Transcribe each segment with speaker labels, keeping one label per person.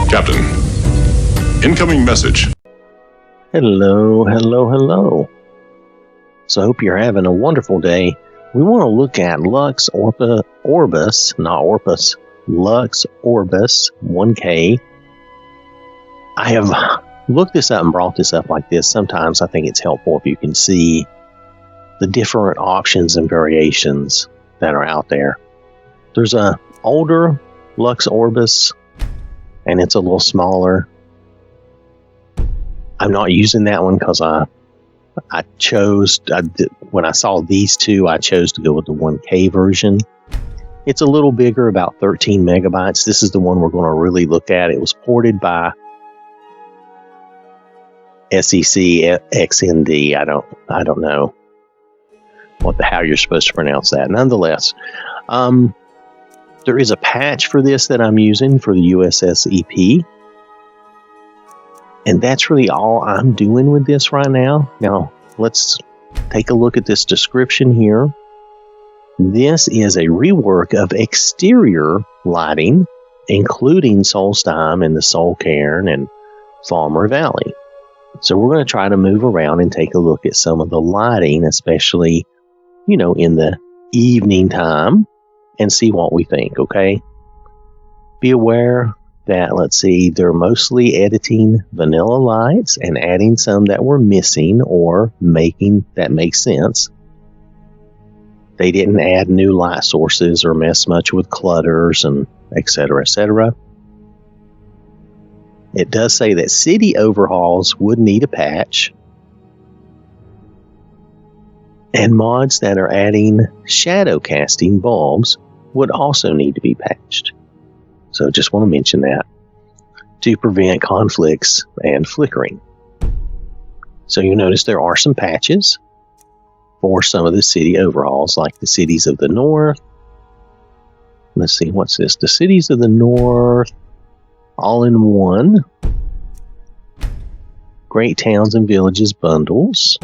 Speaker 1: Captain, incoming message.
Speaker 2: Hello, hello, hello. So I hope you're having a wonderful day. We want to look at Lux Orbis, not Orpus, Lux Orbis 1K. I have looked this up and brought this up like this. Sometimes I think it's helpful if you can see the different options and variations that are out there. There's a older Lux Orbis, and it's a little smaller. I'm not using that one because when I saw these two, I chose to go with the 1K version. It's a little bigger, about 13 megabytes. This is the one we're going to really look at. It was ported by SEC XND. I don't know how you're supposed to pronounce that. Nonetheless, there is a patch for this that I'm using for the USS EP. And that's really all I'm doing with this right now. Now, let's take a look at this description here. This is a rework of exterior lighting, including Solstheim and the Soul Cairn and Falmer Valley. So we're going to try to move around and take a look at some of the lighting, especially, in the evening time, and see what we think, okay? Be aware that, they're mostly editing vanilla lights and adding some that were missing or making that make sense. They didn't add new light sources or mess much with clutters and etc., etc. It does say that city overhauls would need a patch, and mods that are adding shadow casting bulbs would also need to be patched. So just want to mention that to prevent conflicts and flickering. So you notice there are some patches for some of the city overhauls, like the cities of the north. Let's see, what's this? The cities of the north, all in one. Great towns and villages bundles.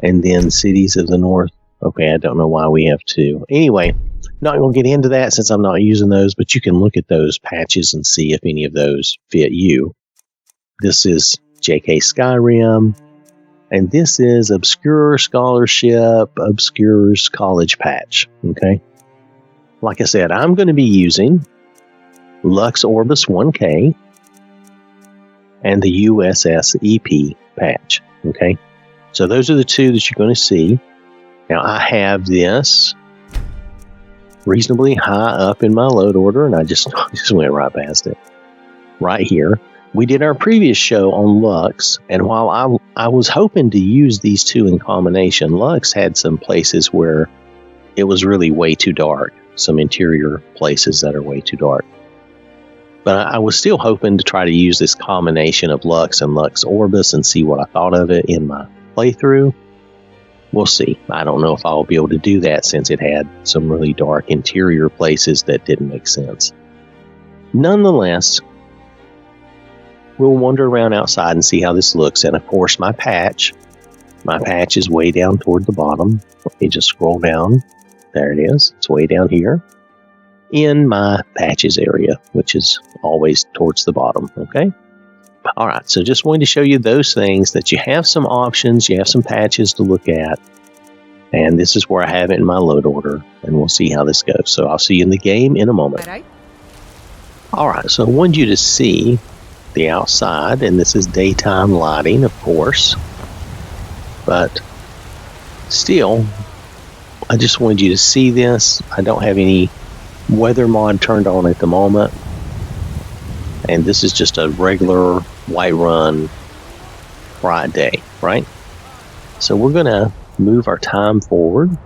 Speaker 2: And then cities of the north. Okay, I don't know why we have two. Anyway, not going to get into that since I'm not using those, but you can look at those patches and see if any of those fit you. This is JK Skyrim, and this is Obscure Scholarship, Obscure's College Patch. Okay, like I said, I'm going to be using Lux Orbis 1K and the USS EP patch. Okay, so those are the two that you're going to see. Now I have this reasonably high up in my load order, and I just went right past it. Right here. We did our previous show on Lux, and while I was hoping to use these two in combination, Lux had some places where it was really way too dark. Some interior places that are way too dark. But I was still hoping to try to use this combination of Lux and Lux Orbis and see what I thought of it in my playthrough. We'll see. I don't know if I'll be able to do that since it had some really dark interior places that didn't make sense. Nonetheless, we'll wander around outside and see how this looks. And of course, my patch is way down toward the bottom. Let me just scroll down. There it is. It's way down here in my patches area, which is always towards the bottom. Okay. All right, so just wanted to show you those things, that you have some options, you have some patches to look at, and this is where I have it in my load order, and we'll see how this goes. So I'll see you in the game in a moment. All right, so I wanted you to see the outside, and this is daytime lighting, of course, but still, I just wanted you to see this. I don't have any weather mod turned on at the moment. And this is just a regular Whiterun Friday, right? So we're going to move our time forward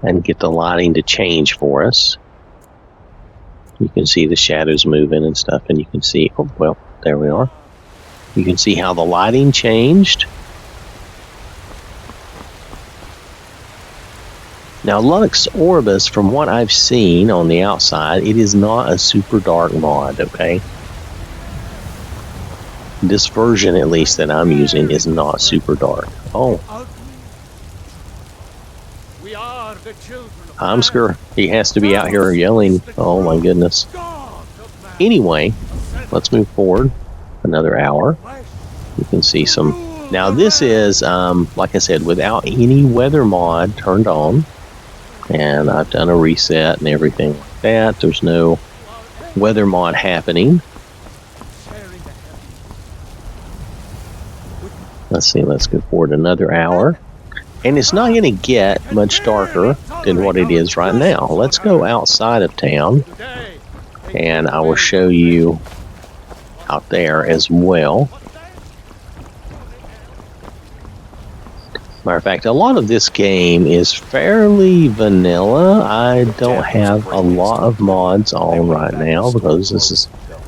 Speaker 2: and get the lighting to change for us. You can see the shadows moving and stuff, and you can see, oh, well, there we are. You can see how the lighting changed. Now, Lux Orbis, from what I've seen on the outside, it is not a super dark mod, okay? This version, at least, that I'm using is not super dark. Oh.
Speaker 3: We are the children of
Speaker 2: Hamsker, he has to be out here yelling. Oh my goodness.
Speaker 3: God of man.
Speaker 2: Anyway, let's move forward another hour. You can see some. Now this is, like I said, without any weather mod turned on. And I've done a reset and everything like that. There's no weather mod happening. Let's see, let's go forward another hour. And it's not going to get much darker than what it is right now. Let's go outside of town, and I will show you out there as well. Matter of fact, a lot of this game is fairly vanilla. I don't have a lot of mods on right now because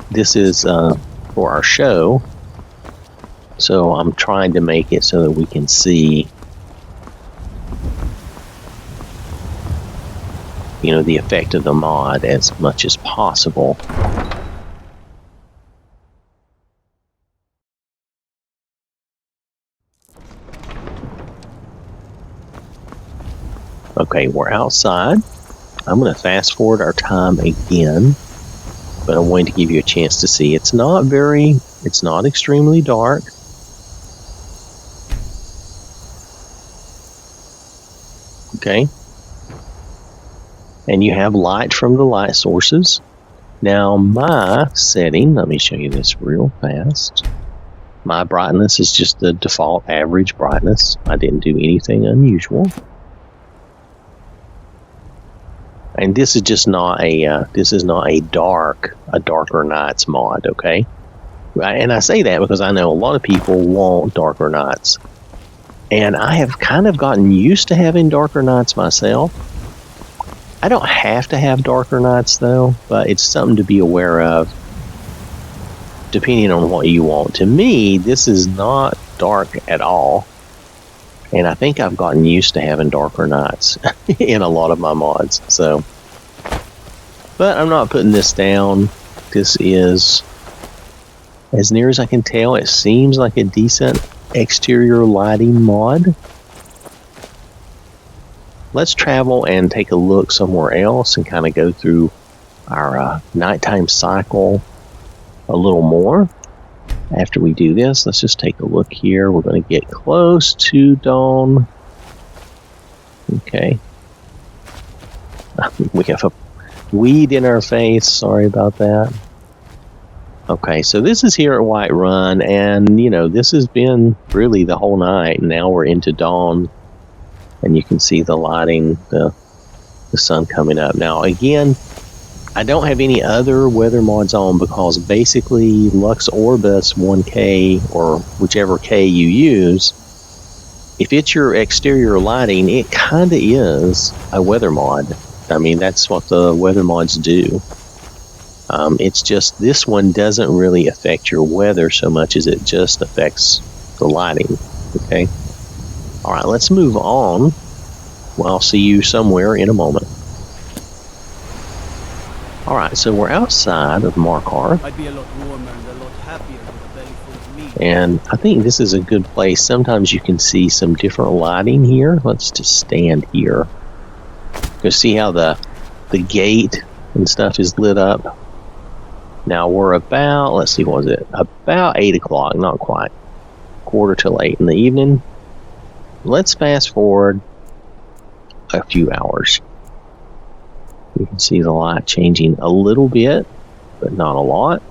Speaker 2: this is for our show. So I'm trying to make it so that we can see, you know, the effect of the mod as much as possible. Okay, we're outside. I'm going to fast forward our time again, but I'm going to give you a chance to see. It's not extremely dark. Okay. And you have light from the light sources. Now my setting, let me show you this real fast. My brightness is just the default average brightness. I didn't do anything unusual. And this is just not a darker nights mod, okay? And I say that because I know a lot of people want darker nights. And I have kind of gotten used to having darker nights myself. I don't have to have darker nights though, but it's something to be aware of depending on what you want. To me, this is not dark at all. And I think I've gotten used to having darker nights in a lot of my mods. So, but I'm not putting this down. This is, as near as I can tell, it seems like a decent exterior lighting mod. Let's travel and take a look somewhere else and kind of go through our nighttime cycle a little more. After we do this, let's just take a look here. We're going to get close to dawn. Okay. We have a weed in our face. Sorry about that. Okay, so this is here at White Run, and, you know, this has been really the whole night. Now we're into dawn, and you can see the lighting, the sun coming up. Now, again, I don't have any other weather mods on because basically Lux Orbis 1K or whichever K you use, if it's your exterior lighting, it kind of is a weather mod. I mean, that's what the weather mods do. It's just this one doesn't really affect your weather so much as it just affects the lighting. Okay. All right, let's move on. Well, I'll see you somewhere in a moment. All right, so we're outside of Markarth.
Speaker 3: I'd be a lot warmer and a lot happier with a belly full of meat.
Speaker 2: And I think this is a good place. Sometimes you can see some different lighting here. Let's just stand here. Go see how the gate and stuff is lit up. Now we're about, let's see, what was it? About 8 o'clock, not quite. 7:45 in the evening. Let's fast forward a few hours. You can see the light changing a little bit, but not a lot.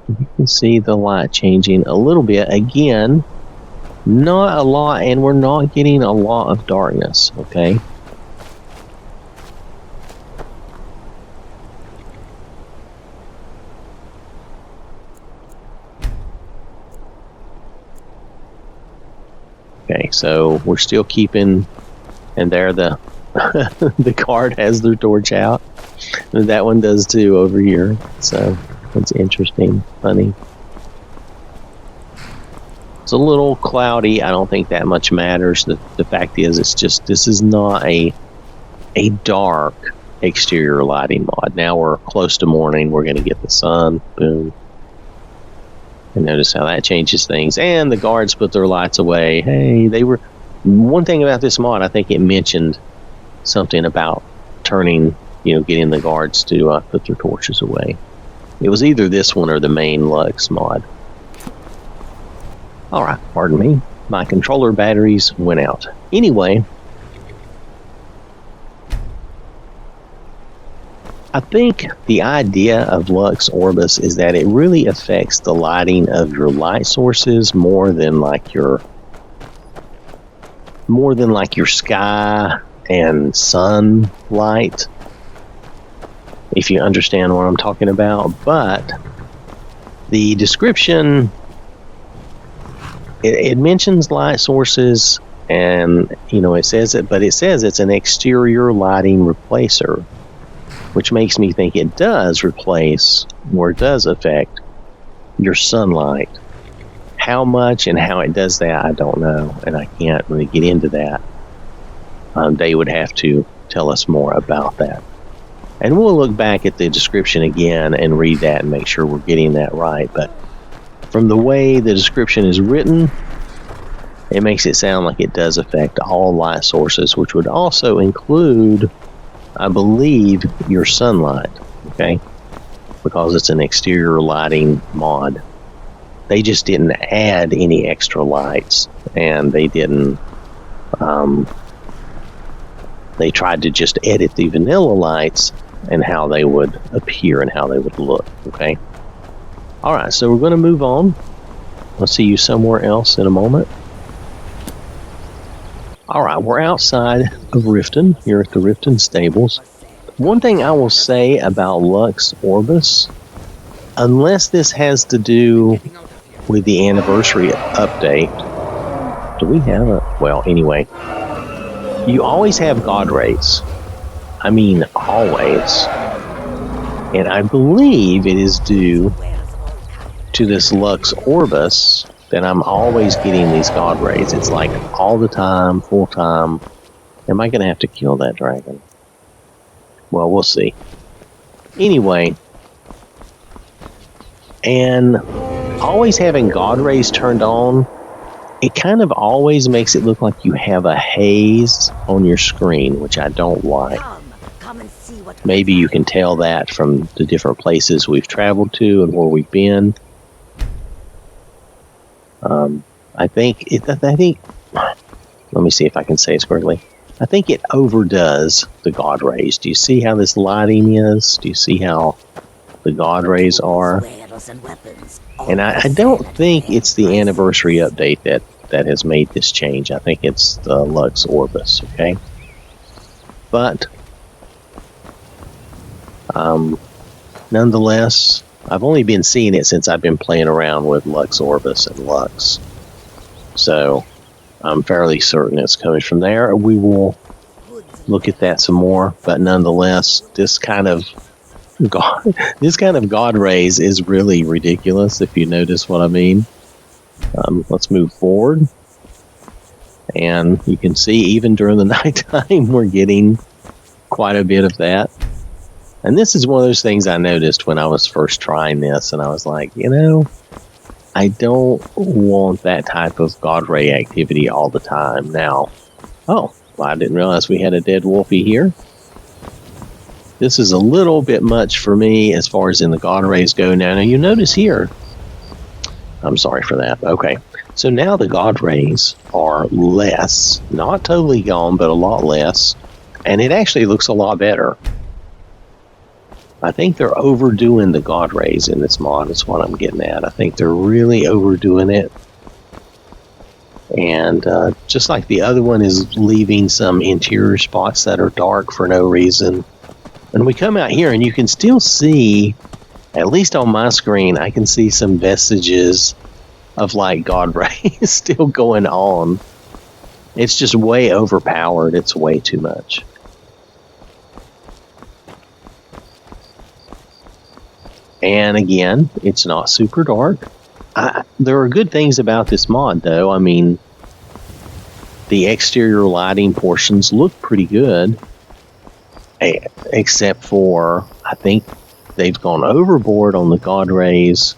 Speaker 2: You can see the light changing a little bit. Again, not a lot, and we're not getting a lot of darkness, okay? Okay, so we're still keeping, and there the the card has their torch out. And that one does too over here. So it's interesting, funny. It's a little cloudy. I don't think that much matters. The fact is, it's just, this is not a dark exterior lighting mod. Now we're close to morning. We're going to get the sun. Boom. And notice how that changes things. And the guards put their lights away. Hey, they were... One thing about this mod, I think it mentioned something about turning, getting the guards to put their torches away. It was either this one or the main Lux mod. Alright, pardon me. My controller batteries went out. Anyway, I think the idea of Lux Orbis is that it really affects the lighting of your light sources more than like your sky and sun light, if you understand what I'm talking about. But the description, it mentions light sources, and it says it's an exterior lighting replacer, which makes me think it does replace, or it does affect, your sunlight. How much and how it does that, I don't know, and I can't really get into that. They would have to tell us more about that. And we'll look back at the description again and read that and make sure we're getting that right. But from the way the description is written, it makes it sound like it does affect all light sources, which would also include, I believe, your sunlight, okay? Because it's an exterior lighting mod. They just didn't add any extra lights, and they didn't, they tried to just edit the vanilla lights and how they would appear and how they would look, okay? Alright, so we're going to move on. I'll see you somewhere else in a moment. Alright, we're outside of Riften, here at the Riften stables. One thing I will say about Lux Orbis, unless this has to do with the anniversary update, do we have a... Well, anyway, you always have God rays. I mean, always. And I believe it is due to this Lux Orbis that I'm always getting these God rays. It's like all the time, full time. Am I going to have to kill that dragon? Well, we'll see. Anyway, and always having God rays turned on, it kind of always makes it look like you have a haze on your screen, which I don't like.
Speaker 4: Come and see what
Speaker 2: Maybe you can tell that from the different places we've traveled to and where we've been. I think, let me see if I can say it correctly. I think it overdoes the God rays. Do you see how this lighting is? Do you see how the God rays are? And I don't think it's the anniversary update that has made this change. I think it's the Lux Orbis, okay? But, nonetheless, I've only been seeing it since I've been playing around with Lux Orbis and Lux. So, I'm fairly certain it's coming from there. We will look at that some more, but nonetheless, this kind of God rays is really ridiculous, if you notice what I mean. Let's move forward. And you can see even during the nighttime, we're getting quite a bit of that. And this is one of those things I noticed when I was first trying this, and I was like, I don't want that type of God ray activity all the time. Now, I didn't realize we had a dead wolfie here. This is a little bit much for me as far as in the God rays go. Now you notice here, I'm sorry for that. Okay, so now the God rays are less, not totally gone, but a lot less, and it actually looks a lot better. I think they're overdoing the God rays in this mod, is what I'm getting at. I think they're really overdoing it. And just like the other one is leaving some interior spots that are dark for no reason. And we come out here and you can still see, at least on my screen, I can see some vestiges of like God rays still going on. It's just way overpowered. It's way too much. And again, it's not super dark. There are good things about this mod, though. I mean, the exterior lighting portions look pretty good. Except for, I think they've gone overboard on the God rays.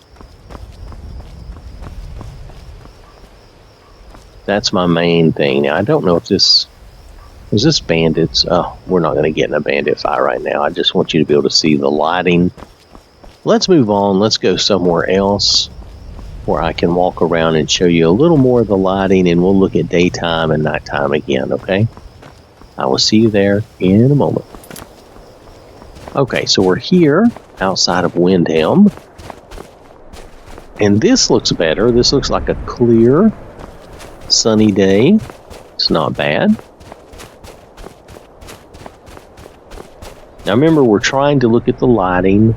Speaker 2: That's my main thing. Now, I don't know if this... Is this bandits? Oh, we're not going to get in a bandit fight right now. I just want you to be able to see the lighting. Let's move on. Let's go somewhere else where I can walk around and show you a little more of the lighting, and we'll look at daytime and nighttime again, okay? I will see you there in a moment. Okay, so we're here outside of Windhelm. And this looks better. This looks like a clear, sunny day. It's not bad. Now remember, we're trying to look at the lighting.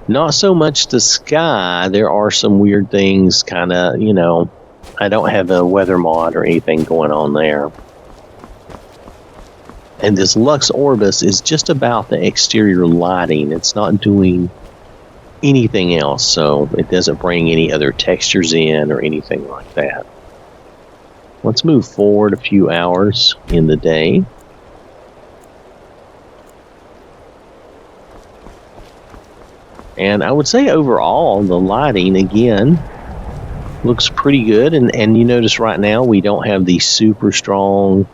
Speaker 2: Not so much the sky. There are some weird things, kind of, you know. I don't have a weather mod or anything going on there. And this Lux Orbis is just about the exterior lighting. It's not doing anything else, so it doesn't bring any other textures in or anything like that. Let's move forward a few hours in the day. And I would say overall, the lighting, again, looks pretty good. And you notice right now, we don't have these super strong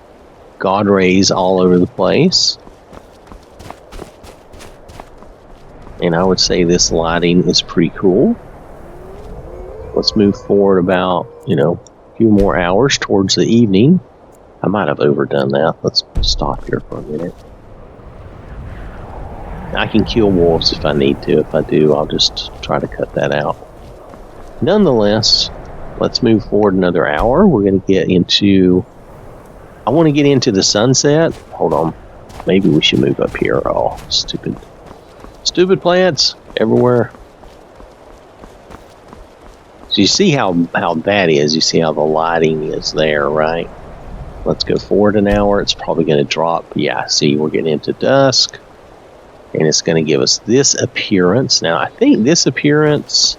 Speaker 2: God rays all over the place. And I would say this lighting is pretty cool. Let's move forward about, a few more hours towards the evening. I might have overdone that. Let's stop here for a minute. I can kill wolves if I need to. If I do, I'll just try to cut that out. Nonetheless, let's move forward another hour. We're going to get into... I want to get into the sunset. Hold on. Maybe we should move up here. Oh, stupid Stupid plants everywhere. So you see how that is. You see how the lighting is there, right? Let's go forward an hour. It's probably going to drop. Yeah, see, we're getting into dusk. And it's going to give us this appearance. Now, I think this appearance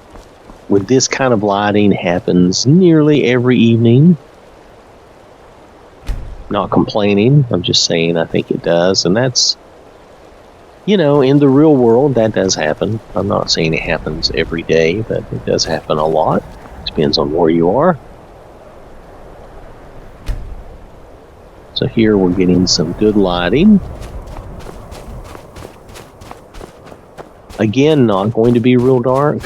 Speaker 2: with this kind of lighting happens nearly every evening. Not complaining. I'm just saying I think it does. And that's, in the real world, that does happen. I'm not saying it happens every day, but it does happen a lot. Depends on where you are. So here we're getting some good lighting. Again, not going to be real dark.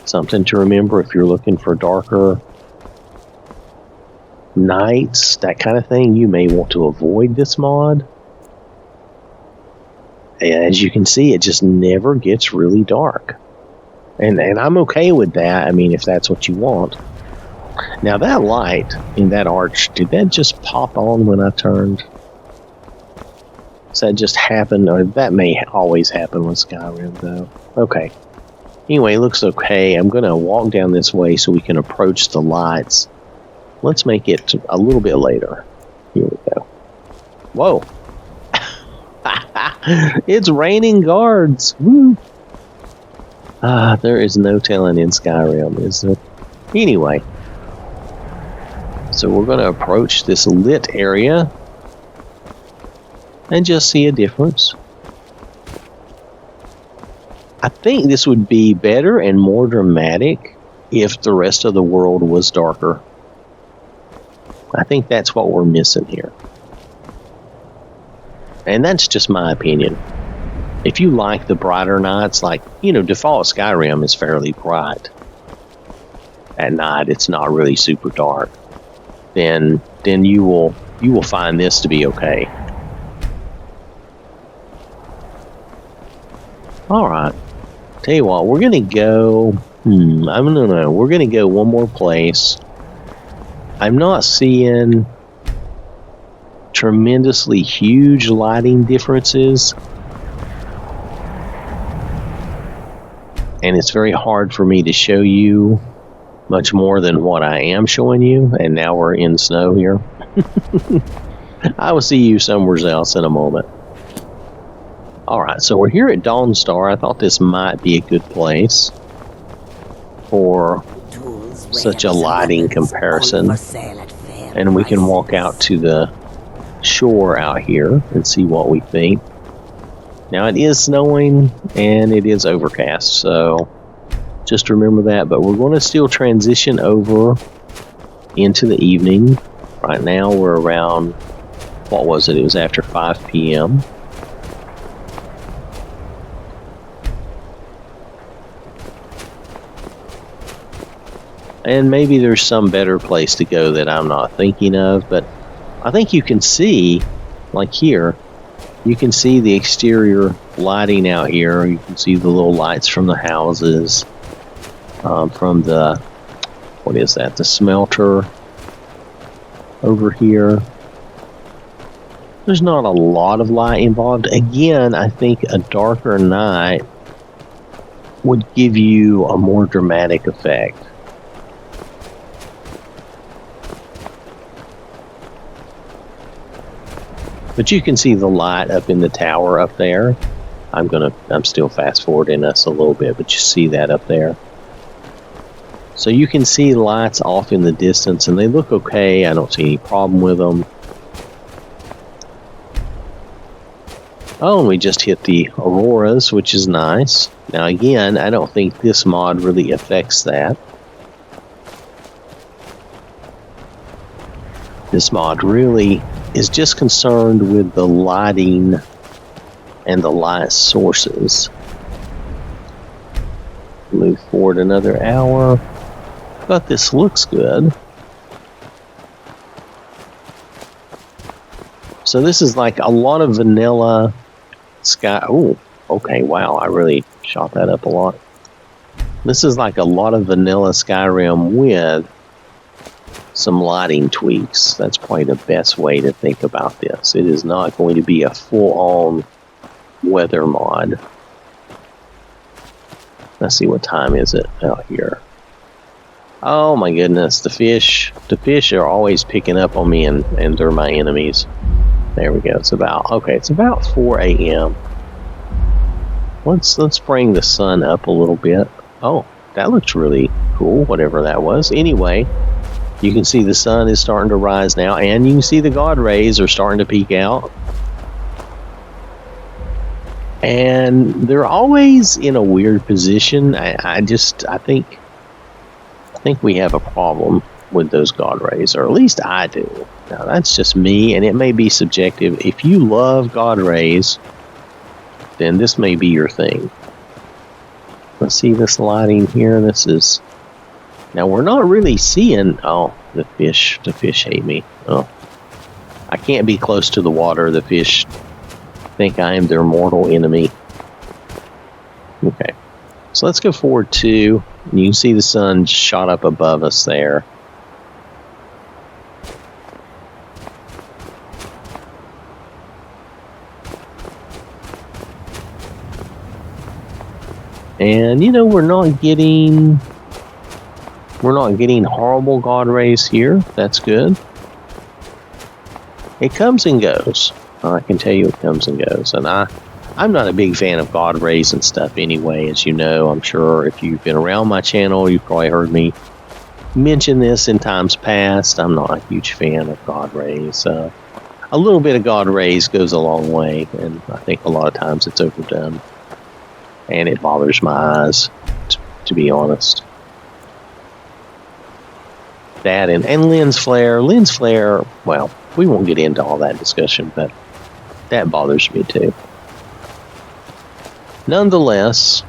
Speaker 2: Something to remember if you're looking for darker nights, that kind of thing, you may want to avoid this mod. As you can see, it just never gets really dark. And I'm okay with that, if that's what you want. Now that light in that arch, did that just pop on when I turned? So that just happened, or that may always happen with Skyrim, though. Okay. Anyway, it looks okay. I'm going to walk down this way so we can approach the lights. Let's make it a little bit later. Here we go. Whoa. It's raining guards. Woo. There is no telling in Skyrim, is there? Anyway. So we're going to approach this lit area and just see a difference. I think this would be better and more dramatic if the rest of the world was darker. I think that's what we're missing here. And that's just my opinion. If you like the brighter nights, default Skyrim is fairly bright. At night, it's not really super dark. Then you will find this to be okay. All right. Tell you what, we're gonna go. I don't know. We're gonna go one more place. I'm not seeing tremendously huge lighting differences, and it's very hard for me to show you much more than what I am showing you. And now we're in snow here. I will see you somewhere else in a moment. Alright, so we're here at Dawnstar. I thought this might be a good place for such a lighting comparison. And we can walk out to the shore out here and see what we think. Now it is snowing and it is overcast, so just remember that. But we're going to still transition over into the evening. Right now we're around, what was it? It was after 5 p.m. And maybe there's some better place to go that I'm not thinking of, but I think you can see, like here, you can see the exterior lighting out here. You can see the little lights from the houses, from the, what is that, the smelter over here. There's not a lot of light involved. Again, I think a darker night would give you a more dramatic effect. But you can see the light up in the tower up there. I'm still fast forwarding us a little bit, but you see that up there. So you can see lights off in the distance, and they look okay. I don't see any problem with them. Oh, and we just hit the auroras, which is nice. Now again, I don't think this mod really affects that. This mod really is just concerned with the lighting and the light sources. Move forward another hour. But this looks good. So this is like a lot of vanilla sky. Oh, okay, wow, I really shot that up a lot. This is like a lot of vanilla Skyrim with some lighting tweaks. That's probably the best way to think about this. It is not going to be a full-on weather mod. Let's see, what time is it out here? Oh my goodness, the fish are always picking up on me, and they're my enemies. There we go. It's about 4 a.m. Let's bring the sun up a little bit. Oh, that looks really cool, whatever that was. Anyway, you can see the sun is starting to rise now, and you can see the God rays are starting to peek out. And they're always in a weird position. I think we have a problem with those God rays, or at least I do. Now, that's just me, and it may be subjective. If you love God rays, then this may be your thing. Let's see this lighting here. This is... Now, we're not really seeing... Oh, the fish hate me. Oh, I can't be close to the water. The fish think I am their mortal enemy. Okay. So let's go forward 2. And you can see the sun shot up above us there. And we're not getting horrible God rays here. That's good. It comes and goes. I can tell you it comes and goes. And I'm not a big fan of God rays and stuff anyway, as you know. I'm sure if you've been around my channel, you've probably heard me mention this in times past. I'm not a huge fan of God rays. A little bit of God rays goes a long way, and I think a lot of times it's overdone. And it bothers my eyes, to be honest. That and lens flare. Lens flare, well, we won't get into all that discussion, but that bothers me too. Nonetheless,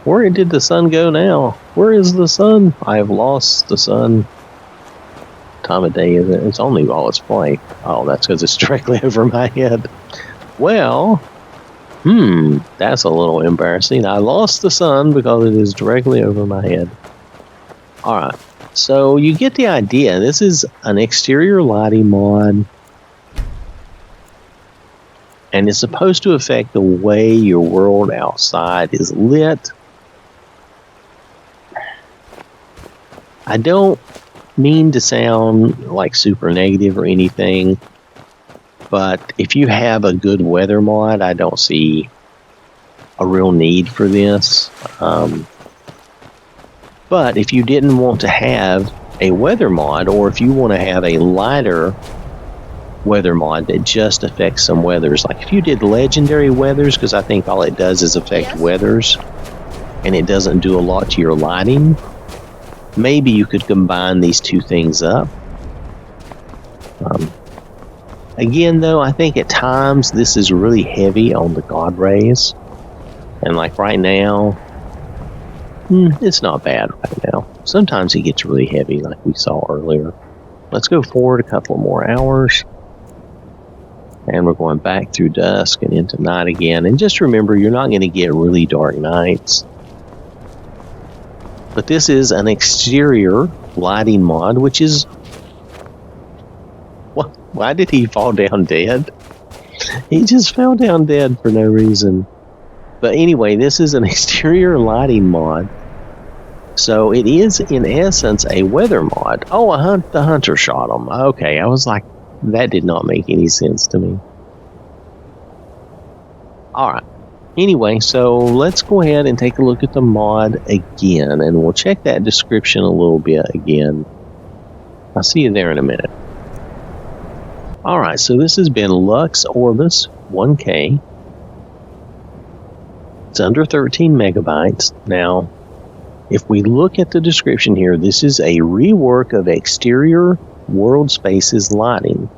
Speaker 2: where did the sun go now? Where is the sun? I have lost the sun. What time of day is it? It's only while it's bright. Oh, that's because it's directly over my head. Well, that's a little embarrassing. I lost the sun because it is directly over my head. Alright, so you get the idea. This is an exterior lighting mod. And it's supposed to affect the way your world outside is lit. I don't mean to sound like super negative or anything, but if you have a good weather mod, I don't see a real need for this. But if you didn't want to have a weather mod, or if you want to have a lighter weather mod that just affects some weathers, like if you did legendary weathers, because I think all it does is affect weathers, and it doesn't do a lot to your lighting, maybe you could combine these two things up. Again, though, I think at times this is really heavy on the God rays. And like right now, it's not bad right now. Sometimes it gets really heavy like we saw earlier. Let's go forward a couple more hours. And we're going back through dusk and into night again. And just remember, you're not going to get really dark nights. But this is an exterior lighting mod, which is... Why did he fall down dead? He just fell down dead for no reason. But anyway, this is an exterior lighting mod. So it is, in essence, a weather mod. Oh, the hunter shot him. Okay, I was like, that did not make any sense to me. Alright. Anyway, so let's go ahead and take a look at the mod again. And we'll check that description a little bit again. I'll see you there in a minute. Alright, so this has been Lux Orbis 1K. It's under 13 megabytes. Now, if we look at the description here, this is a rework of exterior world spaces lighting,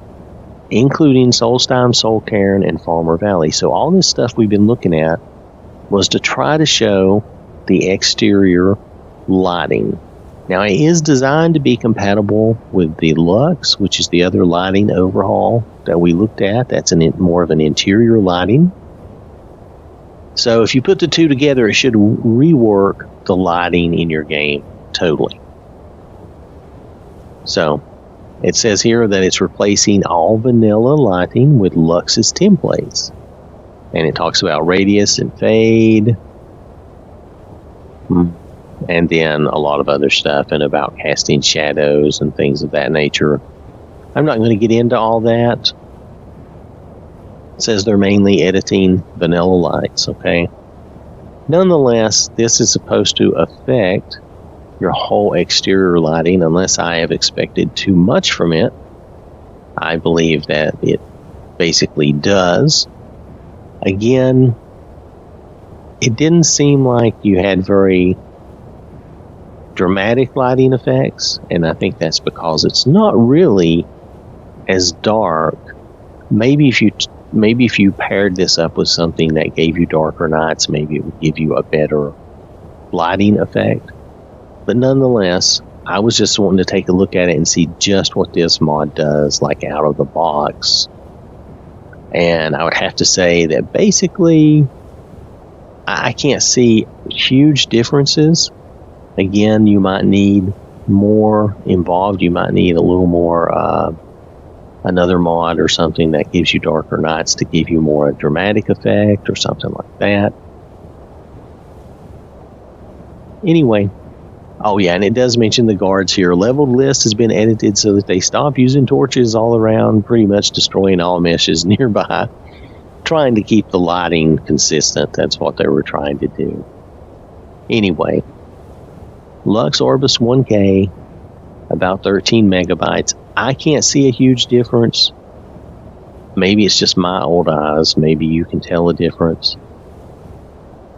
Speaker 2: including Solstheim, Solcairn, and Farmer Valley. So all this stuff we've been looking at was to try to show the exterior lighting. Now, it is designed to be compatible with the Lux, which is the other lighting overhaul that we looked at. That's more of an interior lighting. So if you put the two together, it should rework the lighting in your game totally. So it says here that it's replacing all vanilla lighting with Lux's templates. And it talks about radius and fade. And then a lot of other stuff and about casting shadows and things of that nature. I'm not going to get into all that. It says they're mainly editing vanilla lights, okay? Nonetheless, this is supposed to affect your whole exterior lighting unless I have expected too much from it. I believe that it basically does. Again, it didn't seem like you had very dramatic lighting effects, and I think that's because it's not really as dark. Maybe if you paired this up with something that gave you darker nights, maybe it would give you a better lighting effect. But nonetheless, I was just wanting to take a look at it and see just what this mod does, like out of the box. And I would have to say that basically I can't see huge differences. Again, you might need more involved. You might need a little more, another mod or something that gives you darker nights to give you more dramatic effect or something like that. Anyway, oh yeah, and it does mention the guards here. Leveled list has been edited so that they stop using torches all around, pretty much destroying all meshes nearby, trying to keep the lighting consistent. That's what they were trying to do. Anyway, Lux Orbis 1K, about 13 megabytes. I can't see a huge difference. Maybe it's just my old eyes. Maybe you can tell a difference.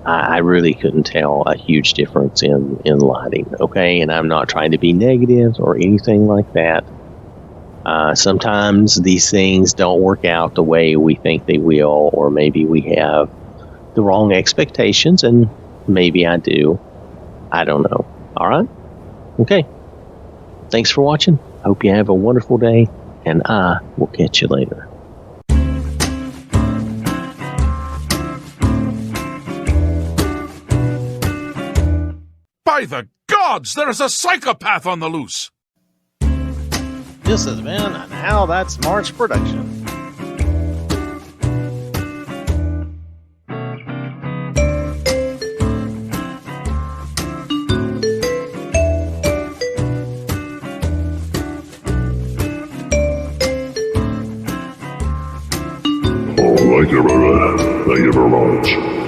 Speaker 2: I really couldn't tell a huge difference in lighting, okay? And I'm not trying to be negative or anything like that. Sometimes these things don't work out the way we think they will, or maybe we have the wrong expectations, and maybe I do. I don't know. All right? Okay. Thanks for watching. Hope you have a wonderful day, and I will catch you later.
Speaker 5: By the gods, there is a psychopath on the loose!
Speaker 6: This has been an OwwThatSmarts production.
Speaker 1: Thank you very much.